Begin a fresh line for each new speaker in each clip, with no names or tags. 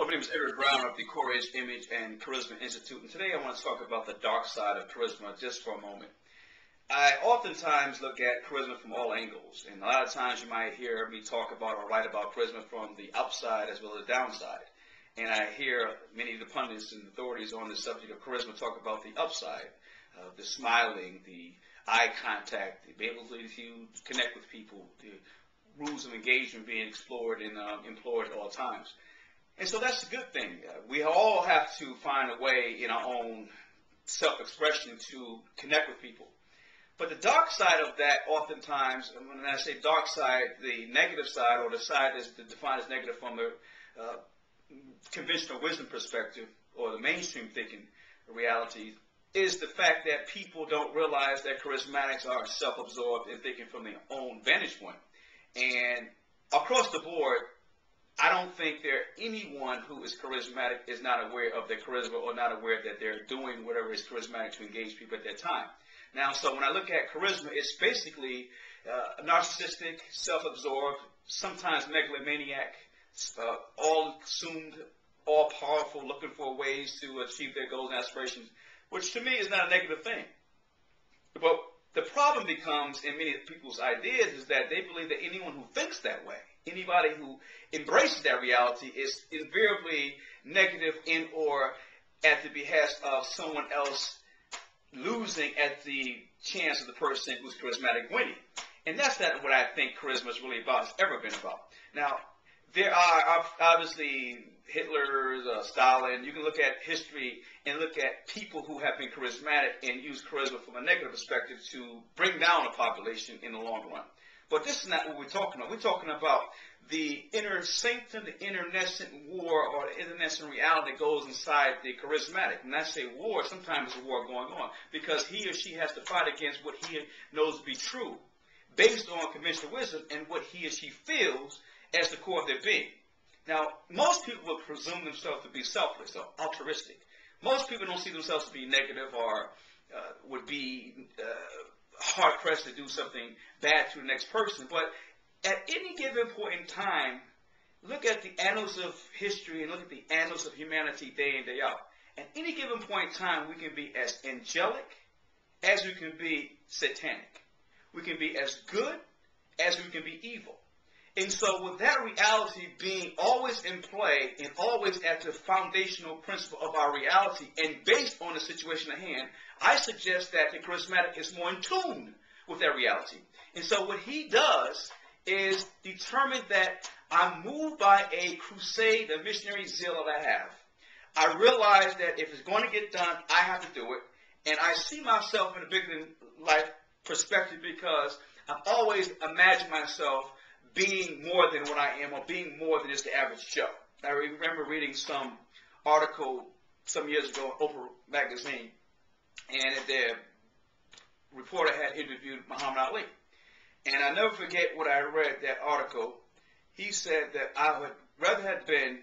My name is Edward Brown of the Courage, Image, and Charisma Institute, and today I want to talk about the dark side of charisma just for a moment. I oftentimes look at charisma from all angles, and a lot of times you might hear me talk about or write about charisma from the upside as well as the downside. And I hear many of the pundits and authorities on the subject of charisma talk about the upside, the smiling, the eye contact, the ability to connect with people, the rules of engagement being explored and employed at all times. And so that's a good thing. We all have to find a way in our own self-expression to connect with people. But the dark side of that, oftentimes, and when I say dark side, the negative side, or the side that's defined as negative from a conventional wisdom perspective, or the mainstream thinking reality, is the fact that people don't realize that charismatics are self-absorbed and thinking from their own vantage point. And across the board, I don't think anyone who is charismatic is not aware of their charisma or not aware that they're doing whatever is charismatic to engage people at that time. Now, so when I look at charisma, it's basically narcissistic, self-absorbed, sometimes megalomaniac, all-consumed, all-powerful, looking for ways to achieve their goals and aspirations, which to me is not a negative thing. But the problem becomes in many people's ideas is that they believe that anyone who thinks that way, anybody who embraces that reality, is invariably negative in or at the behest of someone else losing at the chance of the person who's charismatic winning. And that's not what I think charisma is really about, it's ever been about. Now, there are obviously Hitler, Stalin. You can look at history and look at people who have been charismatic and use charisma from a negative perspective to bring down a population in the long run. But this is not what we're talking about. We're talking about the inner sanctum, the internecine war, or the internecine reality that goes inside the charismatic. When I say war, sometimes it's a war going on because he or she has to fight against what he knows to be true based on conventional wisdom and what he or she feels as the core of their being. Now, most people will presume themselves to be selfless or altruistic. Most people don't see themselves to be negative or would be hard-pressed to do something bad to the next person. But at any given point in time, look at the annals of history and look at the annals of humanity day in, day out. At any given point in time, we can be as angelic as we can be satanic. We can be as good as we can be evil. And so with that reality being always in play and always at the foundational principle of our reality and based on the situation at hand, I suggest that the charismatic is more in tune with that reality. And so what he does is determine that I'm moved by a crusade, a missionary zeal that I have. I realize that if it's going to get done, I have to do it. And I see myself in a bigger than life perspective because I've always imagined myself being more than what I am or being more than just the average Joe. I remember reading some article some years ago in Oprah magazine, and the reporter had interviewed Muhammad Ali. And I never forget what I read that article. He said that I would rather have been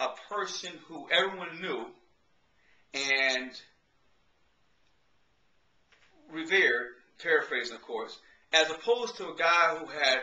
a person who everyone knew and revered, paraphrasing of course, as opposed to a guy who had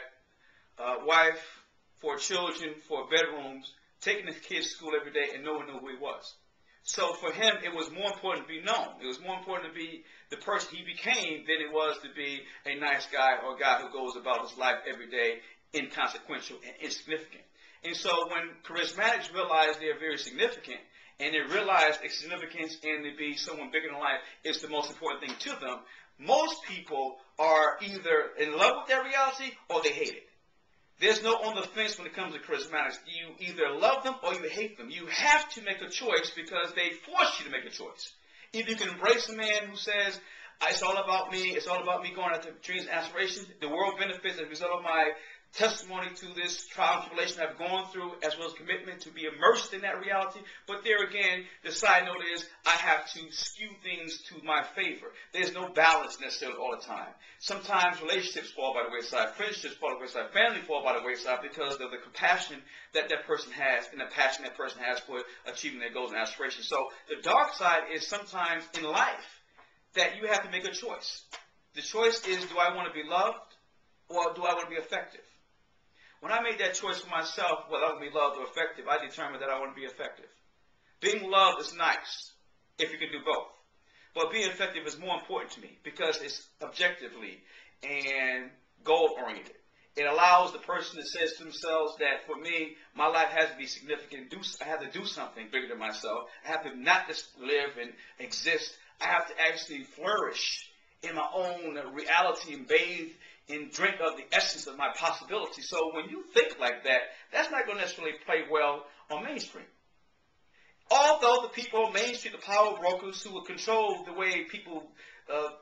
a wife, 4 children, 4 bedrooms, taking his kids to school every day and no one knew who he was. So for him, it was more important to be known. It was more important to be the person he became than it was to be a nice guy or a guy who goes about his life every day inconsequential and insignificant. And so when charismatics realize they're very significant and they realize its significance and to be someone bigger than life is the most important thing to them, most people are either in love with that reality or they hate it. There's no on the fence when it comes to charismatics. You either love them or you hate them. You have to make a choice because they force you to make a choice. If you can embrace a man who says, it's all about me going after dreams and aspirations, the world benefits as a result of my testimony to this trial and tribulation I've gone through, as well as commitment to be immersed in that reality. But there again, the side note is I have to skew things to my favor. There's no balance necessarily all the time. Sometimes relationships fall by the wayside, friendships fall by the wayside, family fall by the wayside because of the compassion that that person has and the passion that person has for achieving their goals and aspirations. So the dark side is sometimes in life that you have to make a choice. The choice is, do I want to be loved or do I want to be effective? When I made that choice for myself, whether I want to be loved or effective, I determined that I want to be effective. Being loved is nice if you can do both. But being effective is more important to me because it's objectively and goal-oriented. It allows the person that says to themselves that for me, my life has to be significant. I have to do something bigger than myself. I have to not just live and exist. I have to actually flourish in my own reality and bathe and drink of the essence of my possibility. So when you think like that, that's not going to necessarily play well on mainstream. Although the people on Main Street, the power brokers who will control the way people,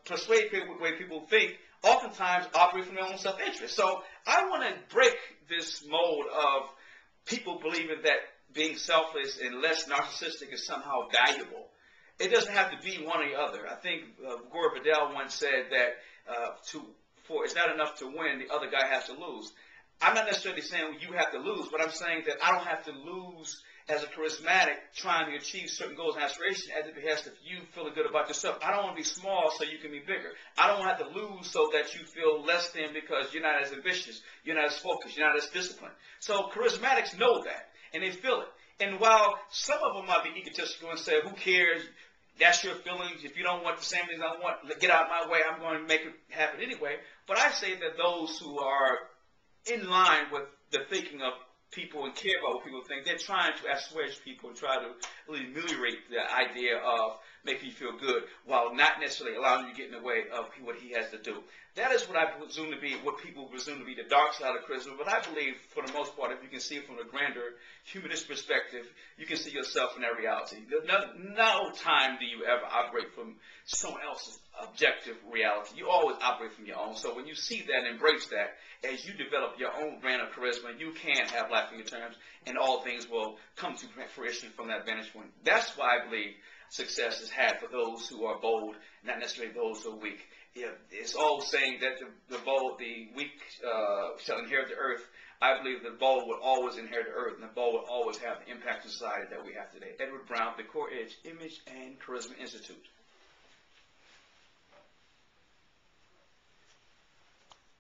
persuade people, the way people think, oftentimes operate from their own self-interest. So I want to break this mode of people believing that being selfless and less narcissistic is somehow valuable. It doesn't have to be one or the other. I think Gore Vidal once said that it's not enough to win, the other guy has to lose. I'm not necessarily saying you have to lose, but I'm saying that I don't have to lose as a charismatic trying to achieve certain goals and aspirations at the behest of you feeling good about yourself. I don't want to be small so you can be bigger. I don't want to have to lose so that you feel less than because you're not as ambitious, you're not as focused, you're not as disciplined. So charismatics know that, and they feel it. And while some of them might be egotistical and say, who cares? That's your feelings. If you don't want the same things I want, get out of my way. I'm going to make it happen anyway. But I say that those who are in line with the thinking of people and care about what people think, they're trying to assuage people and try to really ameliorate the idea of making you feel good while not necessarily allowing you to get in the way of what he has to do. That is what I presume to be, what people presume to be the dark side of charisma. But I believe, for the most part, if you can see it from a grander humanist perspective, you can see yourself in that reality. No time do you ever operate from someone else's objective reality. You always operate from your own. So when you see that and embrace that, as you develop your own brand of charisma, you can have life on your terms, and all things will come to fruition from that vantage point. That's why I believe success is had for those who are bold, not necessarily those who are weak. It's all saying that the weak shall inherit the earth. I believe the bold will always inherit the earth, and the bold will always have the impact on society that we have today. Edward Brown, the Core Edge Image and Charisma Institute.